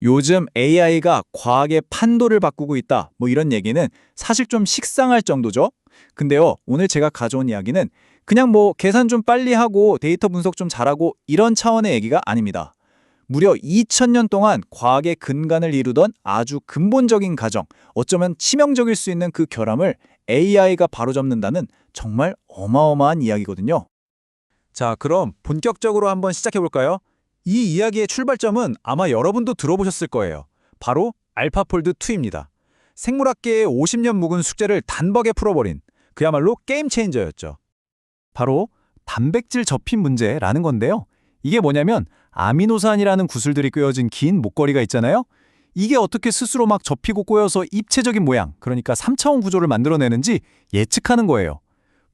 요즘 AI가 과학의 판도를 바꾸고 있다. 뭐 이런 얘기는 사실 좀 식상할 정도죠. 근데요, 오늘 제가 가져온 이야기는 그냥 뭐 계산 좀 빨리 하고 데이터 분석 좀 잘하고 이런 차원의 얘기가 아닙니다. 무려 2000년 동안 과학의 근간을 이루던 아주 근본적인 가정, 어쩌면 치명적일 수 있는 그 결함을 AI가 바로잡는다는 정말 어마어마한 이야기거든요. 자, 그럼 본격적으로 한번 시작해 볼까요? 이 이야기의 출발점은 아마 여러분도 들어보셨을 거예요. 바로 알파폴드 2입니다. 생물학계의 50년 묵은 숙제를 단박에 풀어버린 그야말로 게임 체인저였죠. 바로 단백질 접힌 문제라는 건데요. 이게 뭐냐면 아미노산이라는 구슬들이 꿰어진 긴 목걸이가 있잖아요. 이게 어떻게 스스로 막 접히고 꼬여서 입체적인 모양, 그러니까 3차원 구조를 만들어내는지 예측하는 거예요.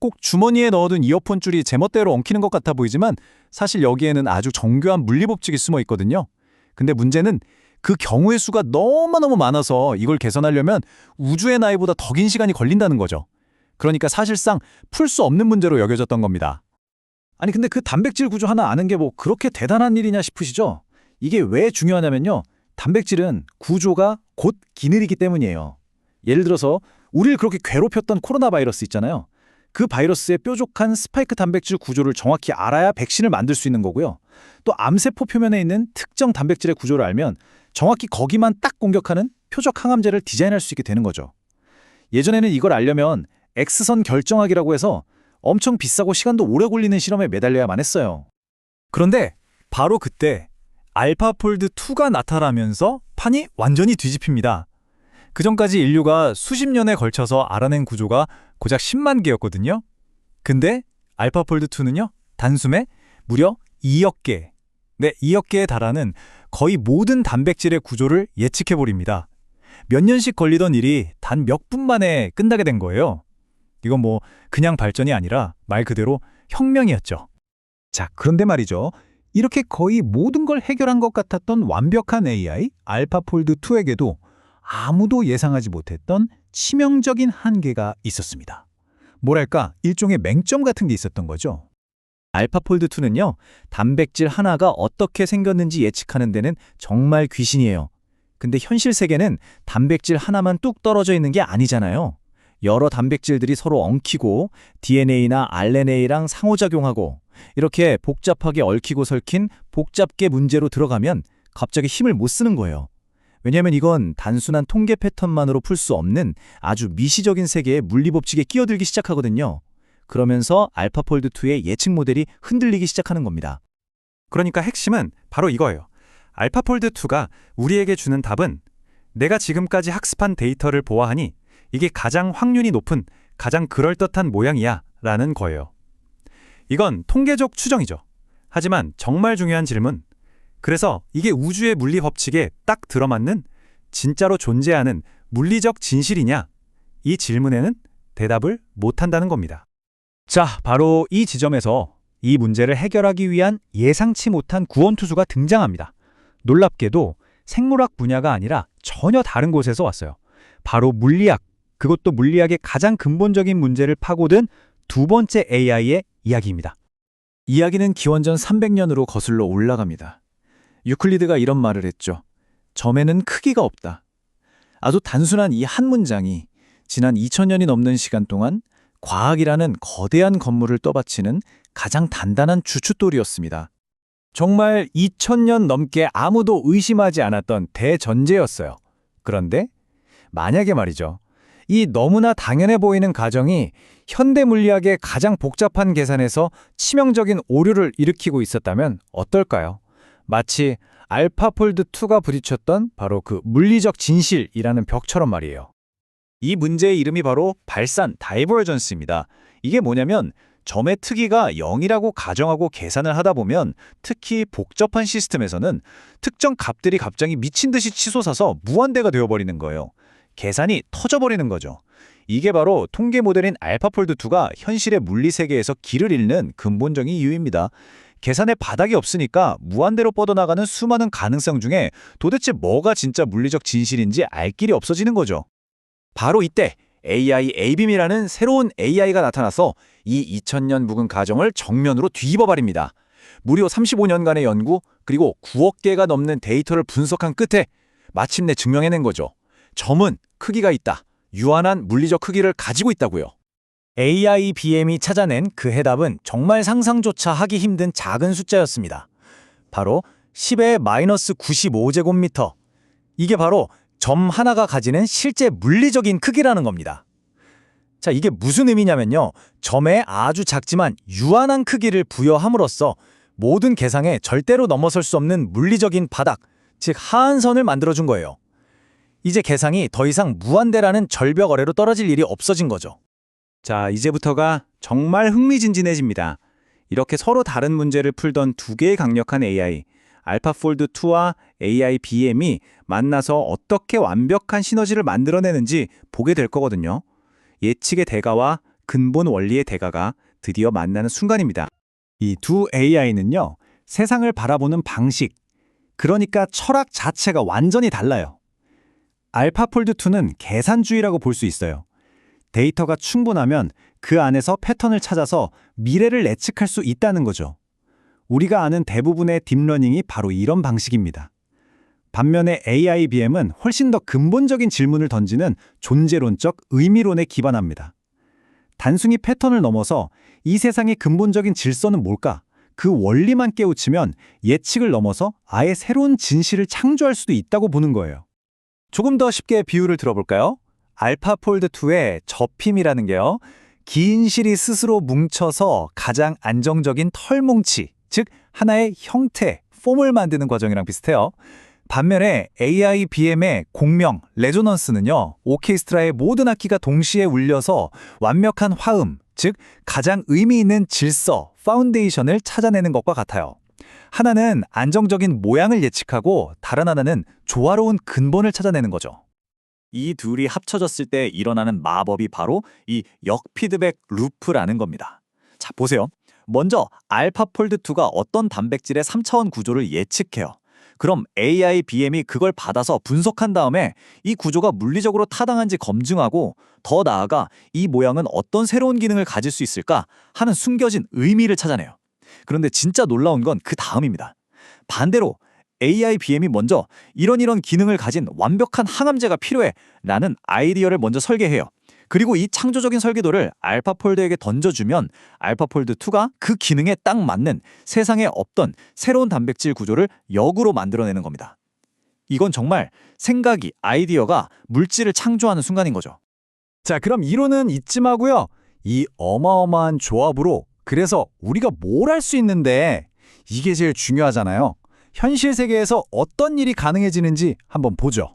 꼭 주머니에 넣어둔 이어폰 줄이 제멋대로 엉키는 것 같아 보이지만 사실 여기에는 아주 정교한 물리법칙이 숨어 있거든요. 근데 문제는 그 경우의 수가 너무너무 많아서 이걸 개선하려면 우주의 나이보다 더 긴 시간이 걸린다는 거죠. 그러니까 사실상 풀 수 없는 문제로 여겨졌던 겁니다. 아니 근데 그 단백질 구조 하나 아는 게 뭐 그렇게 대단한 일이냐 싶으시죠? 이게 왜 중요하냐면요. 단백질은 구조가 곧 기늘이기 때문이에요. 예를 들어서 우리를 그렇게 괴롭혔던 코로나 바이러스 있잖아요. 그 바이러스의 뾰족한 스파이크 단백질 구조를 정확히 알아야 백신을 만들 수 있는 거고요. 또 암세포 표면에 있는 특정 단백질의 구조를 알면 정확히 거기만 딱 공격하는 표적 항암제를 디자인할 수 있게 되는 거죠. 예전에는 이걸 알려면 X선 결정하기라고 해서 엄청 비싸고 시간도 오래 걸리는 실험에 매달려야만 했어요. 그런데 바로 그때 알파폴드 2가 나타나면서 판이 완전히 뒤집힙니다. 그전까지 인류가 수십 년에 걸쳐서 알아낸 구조가 고작 10만 개였거든요. 근데 알파폴드 2는요, 단숨에 무려 2억 개. 네, 2억 개에 달하는 거의 모든 단백질의 구조를 예측해버립니다. 몇 년씩 걸리던 일이 단 몇 분 만에 끝나게 된 거예요. 이건 뭐 그냥 발전이 아니라 말 그대로 혁명이었죠. 자, 그런데 말이죠. 이렇게 거의 모든 걸 해결한 것 같았던 완벽한 AI, 알파폴드 2에게도 아무도 예상하지 못했던 치명적인 한계가 있었습니다. 뭐랄까, 일종의 맹점 같은 게 있었던 거죠. 알파폴드 2는요, 단백질 하나가 어떻게 생겼는지 예측하는 데는 정말 귀신이에요. 근데 현실 세계는 단백질 하나만 뚝 떨어져 있는 게 아니잖아요. 여러 단백질들이 서로 엉키고 DNA나 RNA랑 상호작용하고 이렇게 복잡하게 얽히고 설킨 복잡계 문제로 들어가면 갑자기 힘을 못 쓰는 거예요. 왜냐하면 이건 단순한 통계 패턴만으로 풀 수 없는 아주 미시적인 세계의 물리법칙에 끼어들기 시작하거든요. 그러면서 알파폴드2의 예측 모델이 흔들리기 시작하는 겁니다. 그러니까 핵심은 바로 이거예요. 알파폴드 2가 우리에게 주는 답은 내가 지금까지 학습한 데이터를 보아하니 이게 가장 확률이 높은, 가장 그럴듯한 모양이야 라는 거예요. 이건 통계적 추정이죠. 하지만 정말 중요한 질문, 그래서 이게 우주의 물리 법칙에 딱 들어맞는 진짜로 존재하는 물리적 진실이냐? 이 질문에는 대답을 못한다는 겁니다. 자, 바로 이 지점에서 이 문제를 해결하기 위한 예상치 못한 구원투수가 등장합니다. 놀랍게도 생물학 분야가 아니라 전혀 다른 곳에서 왔어요. 바로 물리학, 그것도 물리학의 가장 근본적인 문제를 파고든 두 번째 AI의 이야기입니다. 이야기는 기원전 300년으로 거슬러 올라갑니다. 유클리드가 이런 말을 했죠. 점에는 크기가 없다. 아주 단순한 이 한 문장이 지난 2000년이 넘는 시간 동안 과학이라는 거대한 건물을 떠받치는 가장 단단한 주춧돌이었습니다. 정말 2000년 넘게 아무도 의심하지 않았던 대전제였어요. 그런데 만약에 말이죠. 이 너무나 당연해 보이는 가정이 현대 물리학의 가장 복잡한 계산에서 치명적인 오류를 일으키고 있었다면 어떨까요? 마치 알파폴드2가 부딪혔던 바로 그 물리적 진실이라는 벽처럼 말이에요. 이 문제의 이름이 바로 발산 다이버전스입니다. 이게 뭐냐면 점의 특이가 0이라고 가정하고 계산을 하다 보면 특히 복잡한 시스템에서는 특정 값들이 갑자기 미친 듯이 치솟아서 무한대가 되어버리는 거예요. 계산이 터져버리는 거죠. 이게 바로 통계 모델인 알파폴드2가 현실의 물리 세계에서 길을 잃는 근본적인 이유입니다. 계산에 바닥이 없으니까 무한대로 뻗어나가는 수많은 가능성 중에 도대체 뭐가 진짜 물리적 진실인지 알 길이 없어지는 거죠. 바로 이때 AI 에이빔이라는 새로운 AI가 나타나서 이 2000년 묵은 가정을 정면으로 뒤집어버립니다. 무려 35년간의 연구, 그리고 9억 개가 넘는 데이터를 분석한 끝에 마침내 증명해낸 거죠. 점은 크기가 있다. 유한한 물리적 크기를 가지고 있다고요. AIBM이 찾아낸 그 해답은 정말 상상조차 하기 힘든 작은 숫자였습니다. 바로 10의 마이너스 95제곱미터. 이게 바로 점 하나가 가지는 실제 물리적인 크기라는 겁니다. 자, 이게 무슨 의미냐면요. 점에 아주 작지만 유한한 크기를 부여함으로써 모든 계상에 절대로 넘어설 수 없는 물리적인 바닥, 즉 하한선을 만들어준 거예요. 이제 계상이 더 이상 무한대라는 절벽 아래로 떨어질 일이 없어진 거죠. 자, 이제부터가 정말 흥미진진해집니다. 이렇게 서로 다른 문제를 풀던 두 개의 강력한 AI, 알파폴드2와 AIBM이 만나서 어떻게 완벽한 시너지를 만들어내는지 보게 될 거거든요. 예측의 대가와 근본 원리의 대가가 드디어 만나는 순간입니다. 이 두 AI는요, 세상을 바라보는 방식, 그러니까 철학 자체가 완전히 달라요. 알파폴드2는 계산주의라고 볼 수 있어요. 데이터가 충분하면 그 안에서 패턴을 찾아서 미래를 예측할 수 있다는 거죠. 우리가 아는 대부분의 딥러닝이 바로 이런 방식입니다. 반면에 AIBM은 훨씬 더 근본적인 질문을 던지는 존재론적 의미론에 기반합니다. 단순히 패턴을 넘어서 이 세상의 근본적인 질서는 뭘까? 그 원리만 깨우치면 예측을 넘어서 아예 새로운 진실을 창조할 수도 있다고 보는 거예요. 조금 더 쉽게 비유를 들어볼까요? 알파폴드2의 접힘이라는 게요. 긴 실이 스스로 뭉쳐서 가장 안정적인 털뭉치, 즉 하나의 형태, 폼을 만드는 과정이랑 비슷해요. 반면에 AIBM의 공명, 레조넌스는요. 오케스트라의 모든 악기가 동시에 울려서 완벽한 화음, 즉 가장 의미 있는 질서, 파운데이션을 찾아내는 것과 같아요. 하나는 안정적인 모양을 예측하고 다른 하나는 조화로운 근본을 찾아내는 거죠. 이 둘이 합쳐졌을 때 일어나는 마법이 바로 이 역피드백 루프라는 겁니다. 자, 보세요. 먼저 알파폴드2가 어떤 단백질의 3차원 구조를 예측해요. 그럼 AIBM이 그걸 받아서 분석한 다음에 이 구조가 물리적으로 타당한지 검증하고 더 나아가 이 모양은 어떤 새로운 기능을 가질 수 있을까 하는 숨겨진 의미를 찾아내요. 그런데 진짜 놀라운 건 그 다음입니다. 반대로 AIBM이 먼저 이런 기능을 가진 완벽한 항암제가 필요해 라는 아이디어를 먼저 설계해요. 그리고 이 창조적인 설계도를 알파폴드에게 던져주면 알파폴드2가 그 기능에 딱 맞는 세상에 없던 새로운 단백질 구조를 역으로 만들어내는 겁니다. 이건 정말 생각이, 아이디어가 물질을 창조하는 순간인 거죠. 자, 그럼 이론은 이쯤하고요. 이 어마어마한 조합으로 그래서 우리가 뭘 할 수 있는데 이게 제일 중요하잖아요. 현실 세계에서 어떤 일이 가능해지는지 한번 보죠.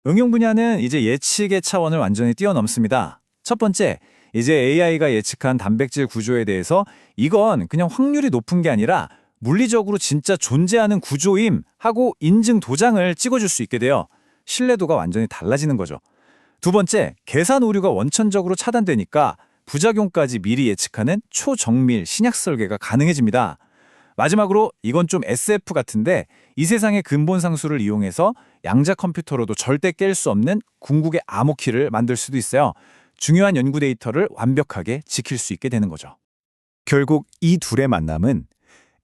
응용 분야는 이제 예측의 차원을 완전히 뛰어넘습니다. 첫 번째, 이제 AI가 예측한 단백질 구조에 대해서 이건 그냥 확률이 높은 게 아니라 물리적으로 진짜 존재하는 구조임 하고 인증 도장을 찍어줄 수 있게 돼요. 신뢰도가 완전히 달라지는 거죠. 두 번째, 계산 오류가 원천적으로 차단되니까 부작용까지 미리 예측하는 초정밀 신약 설계가 가능해집니다. 마지막으로 이건 좀 SF 같은데 이 세상의 근본 상수를 이용해서 양자 컴퓨터로도 절대 깰 수 없는 궁극의 암호키를 만들 수도 있어요. 중요한 연구 데이터를 완벽하게 지킬 수 있게 되는 거죠. 결국 이 둘의 만남은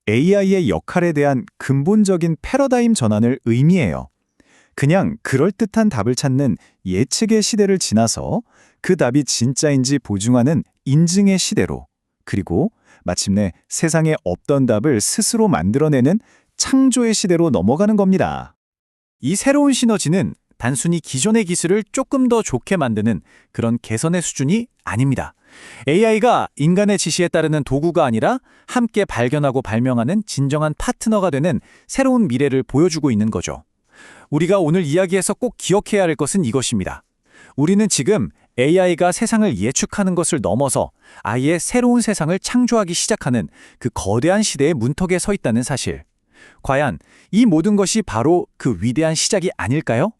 AI의 역할에 대한 근본적인 패러다임 전환을 의미해요. 그냥 그럴듯한 답을 찾는 예측의 시대를 지나서 그 답이 진짜인지 보증하는 인증의 시대로, 그리고 마침내 세상에 없던 답을 스스로 만들어내는 창조의 시대로 넘어가는 겁니다. 이 새로운 시너지는 단순히 기존의 기술을 조금 더 좋게 만드는 그런 개선의 수준이 아닙니다. AI가 인간의 지시에 따르는 도구가 아니라 함께 발견하고 발명하는 진정한 파트너가 되는 새로운 미래를 보여주고 있는 거죠. 우리가 오늘 이야기에서 꼭 기억해야 할 것은 이것입니다. 우리는 지금 AI가 세상을 예측하는 것을 넘어서 아예 새로운 세상을 창조하기 시작하는 그 거대한 시대의 문턱에 서 있다는 사실. 과연 이 모든 것이 바로 그 위대한 시작이 아닐까요?